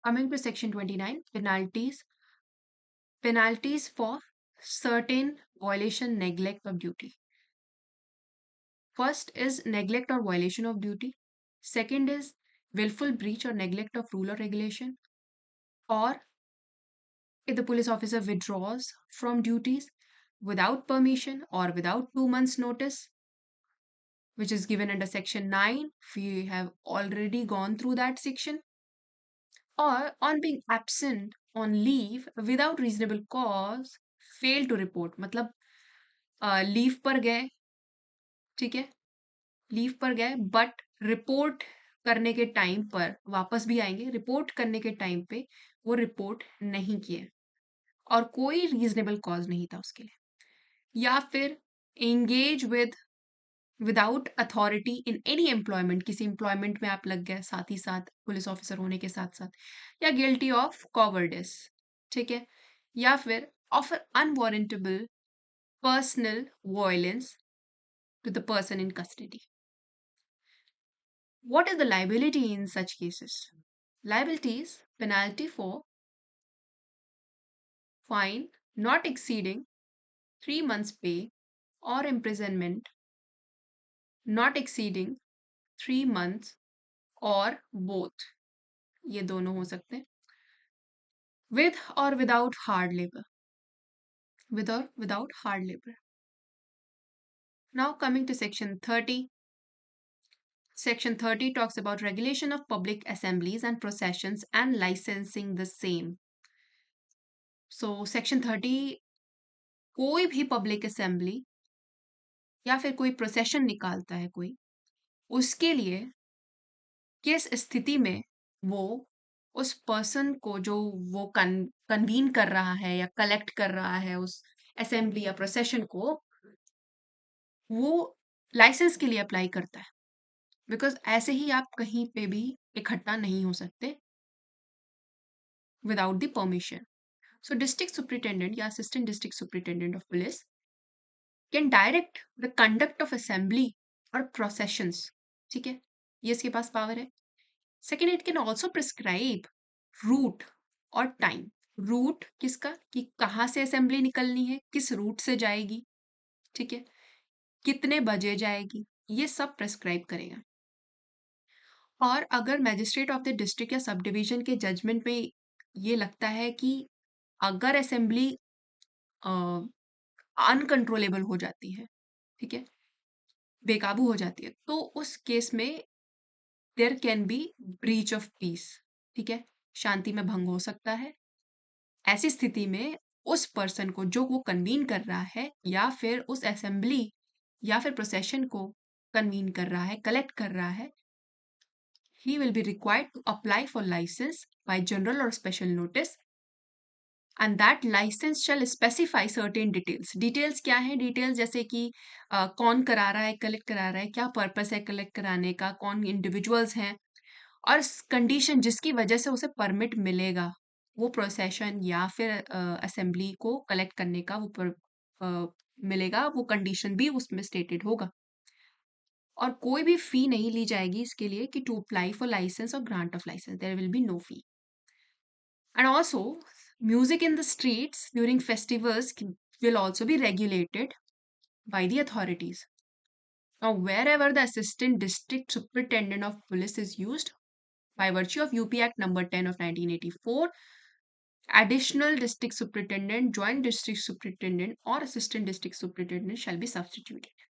Coming to section 29, penalties. Penalties for certain violation, neglect of duty. First is neglect or violation of duty. Second is willful breach or neglect of rule or regulation. Or if the police officer withdraws from duties without permission or without 2 months' notice, which is given under section 9. We have already gone through that section. Or on being absent on leave without reasonable cause, fail to report. मतलब leave पर गए, ठीक है, leave पर गए but report करने के time पर वापस भी आएंगे, रिपोर्ट करने के टाइम पे वो रिपोर्ट नहीं किए और कोई रीजनेबल कॉज नहीं था उसके लिए, या फिर engage with without authority in any employment, किसी एम्प्लॉयमेंट में आप लग गए साथ ही साथ पुलिस ऑफिसर होने के साथ साथ, या गिल्टी ऑफ कॉवर्डिस, ठीक है, या फिर of unwarrantable personal violence to the person in custody. What is the liability in such cases? Liability is penalty for fine not exceeding 3 months pay or imprisonment not exceeding 3 months or both. ये दोनों हो सकते हैं. With or without hard labor. With or without hard labor. Now coming to section 30. Section 30 talks about regulation of public assemblies and processions and licensing the same. So section 30, कोई भी public assembly या फिर कोई procession निकालता है कोई, उसके लिए किस स्थिति में वो उस पर्सन को जो वो कन्वीन कर रहा है या कलेक्ट कर रहा है उस असेंबली या प्रोसेशन को, वो लाइसेंस के लिए अप्लाई करता है. बिकॉज ऐसे ही आप कहीं पे भी इकट्ठा नहीं हो सकते without the permission. So district superintendent या assistant district superintendent of police can direct the conduct of assembly और प्रोसेशंस. ठीक है, ये इसके पास पावर है. Second, it can also prescribe route और टाइम. रूट किसका, कि कहाँ से असेंबली निकलनी है, किस रूट से जाएगी, ठीक है, कितने बजे जाएगी, ये सब प्रिस्क्राइब करेगा. और अगर मैजिस्ट्रेट ऑफ द डिस्ट्रिक्ट या सब डिवीजन के जजमेंट में ये लगता है कि अगर असेंबली अनकंट्रोलेबल हो जाती है, ठीक है, बेकाबू हो जाती है, तो उस केस में there can be breach of peace. ठीक है, शांति में भंग हो सकता है. ऐसी स्थिति में उस पर्सन को जो वो कन्वीन कर रहा है या फिर उस असेंबली या फिर प्रोसेशन को कन्वीन कर रहा है, कलेक्ट कर रहा है, he will be required to apply for license by general or special notice, and that license shall specify certain details. Details क्या है? Details जैसे कि कौन करा रहा है, कलेक्ट करा रहा है, क्या पर्पस है कलेक्ट कराने का, कौन इंडिविजुअल्स हैं, और कंडीशन जिसकी वजह से उसे परमिट मिलेगा वो प्रोसेशन या फिर असेंबली को कलेक्ट करने का मिलेगा, वो कंडीशन भी उसमें स्टेटेड होगा. और कोई भी फी नहीं ली जाएगी इसके लिए कि टू अप्लाई फॉर लाइसेंस और grant of licence, there will be no fee. And also music in the streets during festivals will also be regulated by the authorities. Now, wherever the assistant district superintendent of police is used, by virtue of UP Act number 10 of 1984, additional district superintendent, joint district superintendent, or assistant district superintendent shall be substituted.